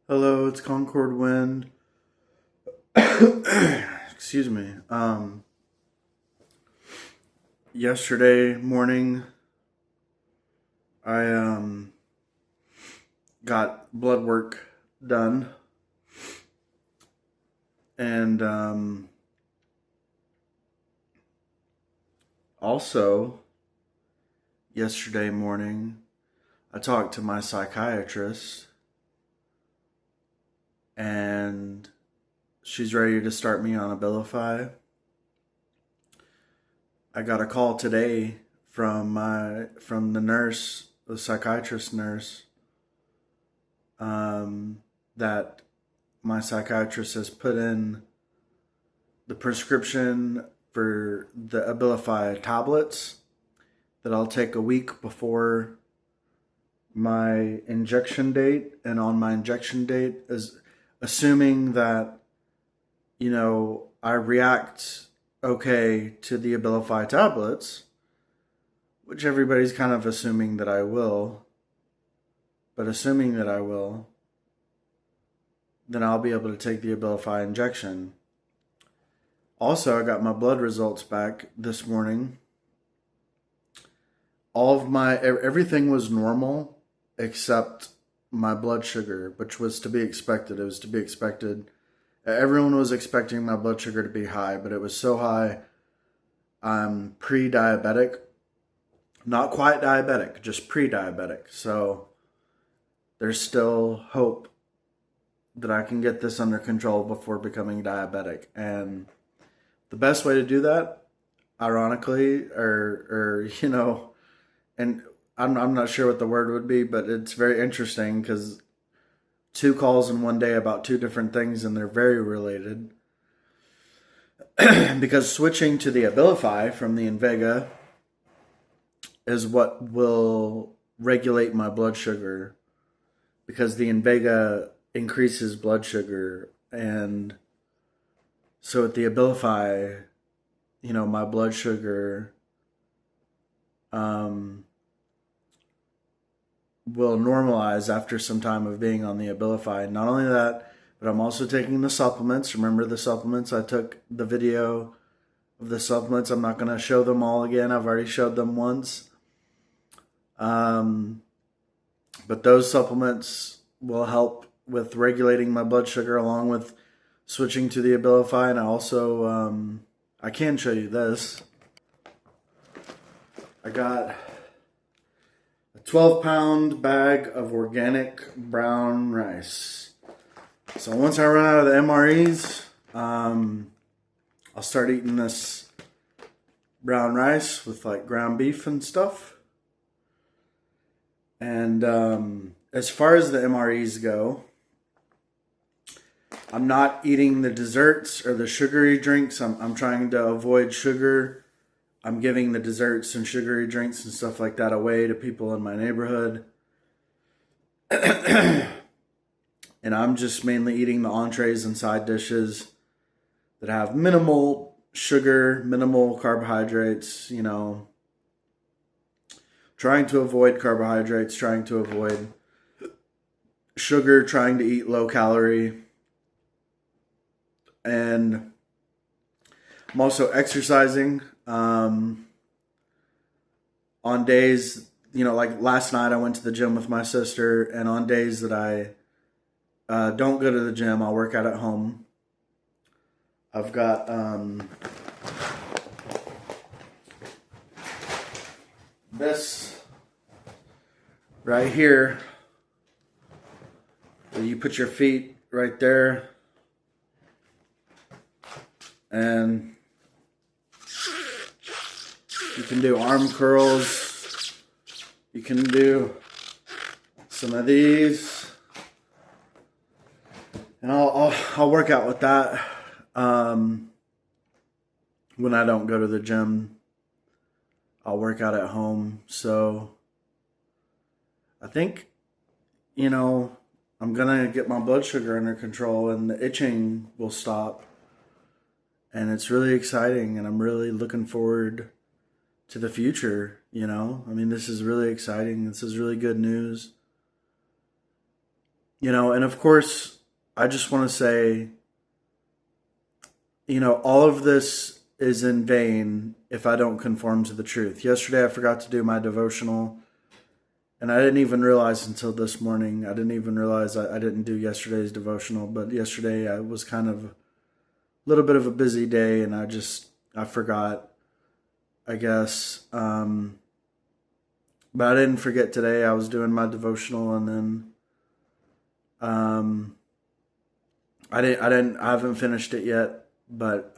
Hello, it's Concord Wind. Excuse me. Yesterday morning, I got blood work done, and also yesterday morning, I talked to my psychiatrist, and she's ready to start me on Abilify. I got a call today from the nurse, the psychiatrist nurse, that my psychiatrist has put in the prescription for the Abilify tablets that I'll take a week before my injection date. And on my injection date is assuming that, I react okay to the Abilify tablets, which everybody's kind of assuming that I will. But assuming that I will, then I'll be able to take the Abilify injection. Also, I got my blood results back this morning. Everything was normal except my blood sugar, which was to be expected. It was to be expected. Everyone was expecting my blood sugar to be high, but it was so high. I'm pre-diabetic. Not quite diabetic, just pre-diabetic. So there's still hope that I can get this under control before becoming diabetic. And the best way to do that, ironically, and I'm not sure what the word would be, but it's very interesting because 2 calls in one day about 2 different things, and they're very related. Because switching to the Abilify from the Invega is what will regulate my blood sugar, because the Invega increases blood sugar, and so with the Abilify, my blood sugar will normalize after some time of being on the Abilify. Not only that, but I'm also taking the supplements. Remember the supplements? I took the video of the supplements. I'm not going to show them all again. I've already showed them once. But those supplements will help with regulating my blood sugar along with switching to the Abilify. And I also, I can show you this. I got a 12-pound bag of organic brown rice. So once I run out of the MREs, I'll start eating this brown rice with like ground beef and stuff. And as far as the MREs go, I'm not eating the desserts or the sugary drinks. I'm trying to avoid sugar. I'm giving the desserts and sugary drinks and stuff like that away to people in my neighborhood. And I'm just mainly eating the entrees and side dishes that have minimal sugar, minimal carbohydrates, trying to avoid carbohydrates, trying to avoid sugar, trying to eat low calorie. And I'm also exercising. On days, like last night I went to the gym with my sister, and on days that I don't go to the gym, I'll work out at home. I've got this right here, where you put your feet right there, and you can do arm curls. You can do some of these, and I'll work out with that when I don't go to the gym. I'll work out at home. So I think, I'm gonna get my blood sugar under control, and the itching will stop. And it's really exciting, and I'm really looking forward to the future, I mean, this is really exciting. This is really good news. And of course, I just want to say, all of this is in vain if I don't conform to the truth. Yesterday, I forgot to do my devotional, and I didn't even realize until this morning. I didn't even realize I didn't do yesterday's devotional, but yesterday I was kind of a little bit of a busy day, and I forgot, I guess. But I didn't forget today. I was doing my devotional, and then I haven't finished it yet, but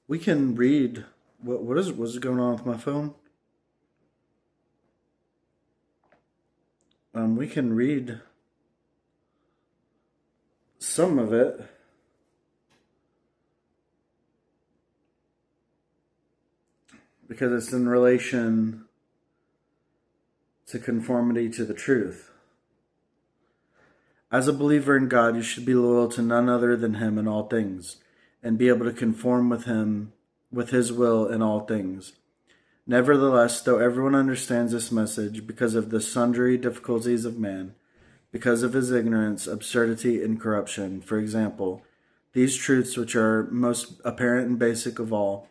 we can read. What's going on with my phone? We can read some of it. Because it's in relation to conformity to the truth. As a believer in God, you should be loyal to none other than Him in all things, and be able to conform with Him, with His will in all things. Nevertheless, though everyone understands this message, because of the sundry difficulties of man, because of his ignorance, absurdity, and corruption, for example, these truths which are most apparent and basic of all,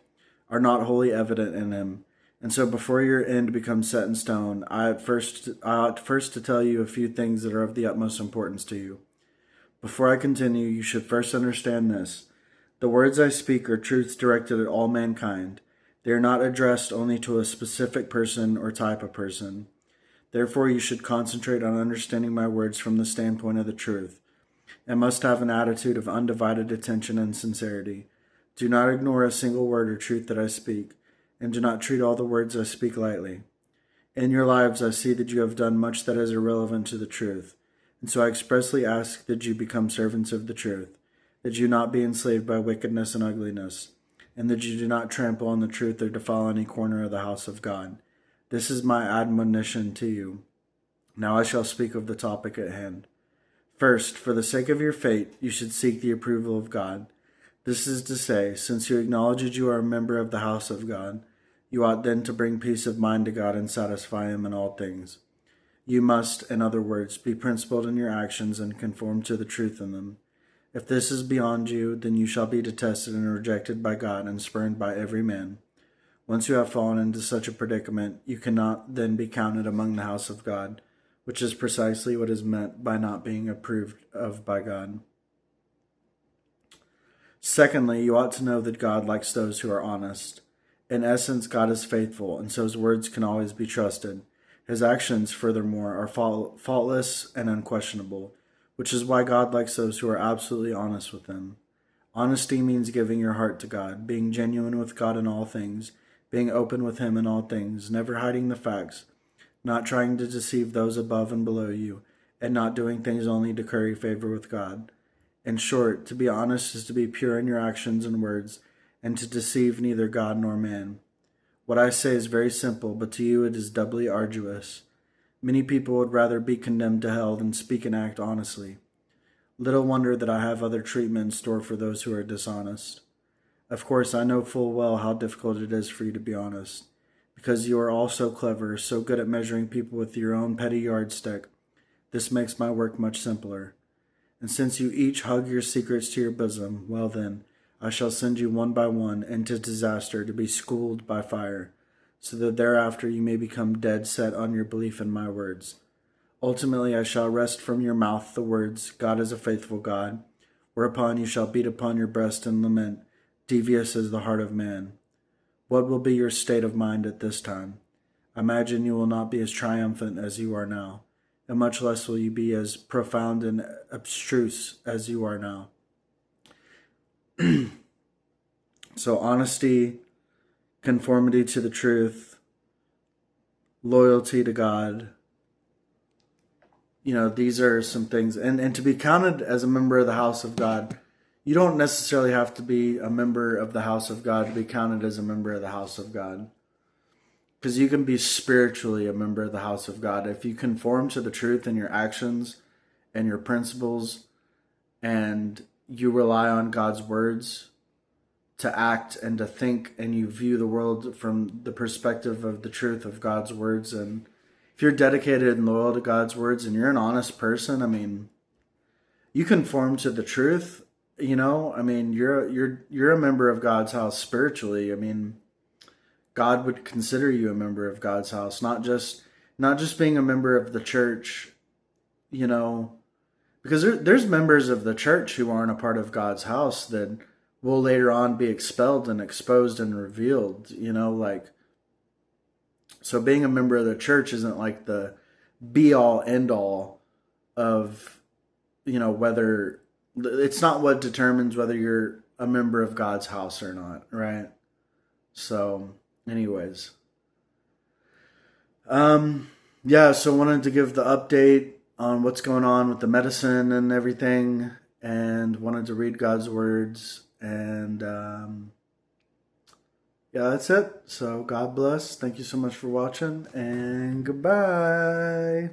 are not wholly evident in him. And so before your end becomes set in stone, I ought first to tell you a few things that are of the utmost importance to you. Before I continue, you should first understand this. The words I speak are truths directed at all mankind. They are not addressed only to a specific person or type of person. Therefore, you should concentrate on understanding my words from the standpoint of the truth, and must have an attitude of undivided attention and sincerity. Do not ignore a single word or truth that I speak, and do not treat all the words I speak lightly. In your lives I see that you have done much that is irrelevant to the truth, and so I expressly ask that you become servants of the truth, that you not be enslaved by wickedness and ugliness, and that you do not trample on the truth or defile any corner of the house of God. This is my admonition to you. Now I shall speak of the topic at hand. First, for the sake of your faith, you should seek the approval of God. This is to say, since you acknowledge that you are a member of the house of God, you ought then to bring peace of mind to God and satisfy Him in all things. You must, in other words, be principled in your actions and conform to the truth in them. If this is beyond you, then you shall be detested and rejected by God and spurned by every man. Once you have fallen into such a predicament, you cannot then be counted among the house of God, which is precisely what is meant by not being approved of by God. Secondly, you ought to know that God likes those who are honest. In essence, God is faithful, and so His words can always be trusted. His actions, furthermore, are faultless and unquestionable, which is why God likes those who are absolutely honest with Him. Honesty means giving your heart to God, being genuine with God in all things, being open with Him in all things, never hiding the facts, not trying to deceive those above and below you, and not doing things only to curry favor with God. In short, to be honest is to be pure in your actions and words, and to deceive neither God nor man. What I say is very simple, but to you it is doubly arduous. Many people would rather be condemned to hell than speak and act honestly. Little wonder that I have other treatment in store for those who are dishonest. Of course, I know full well how difficult it is for you to be honest, because you are all so clever, so good at measuring people with your own petty yardstick. This makes my work much simpler. And since you each hug your secrets to your bosom, well then, I shall send you one by one into disaster to be schooled by fire, so that thereafter you may become dead set on your belief in my words. Ultimately I shall wrest from your mouth the words, God is a faithful God, whereupon you shall beat upon your breast and lament, devious as the heart of man. What will be your state of mind at this time? I imagine you will not be as triumphant as you are now, and much less will you be as profound and abstruse as you are now. So honesty, conformity to the truth, loyalty to God, these are some things. And to be counted as a member of the house of God, you don't necessarily have to be a member of the house of God to be counted as a member of the house of God. Because you can be spiritually a member of the house of God. If you conform to the truth in your actions and your principles, and you rely on God's words to act and to think, and you view the world from the perspective of the truth of God's words, and if you're dedicated and loyal to God's words and you're an honest person, I mean, you conform to the truth. You know, I mean, you're a member of God's house spiritually. I mean, God would consider you a member of God's house, not just being a member of the church, you know, because there's members of the church who aren't a part of God's house that will later on be expelled and exposed and revealed, you know, like, so being a member of the church isn't like the be all end all of, you know, whether it's not what determines whether you're a member of God's house or not, right? So, anyways, yeah, so wanted to give the update on what's going on with the medicine and everything, and wanted to read God's words, and yeah, that's it. So God bless. Thank you so much for watching, and goodbye.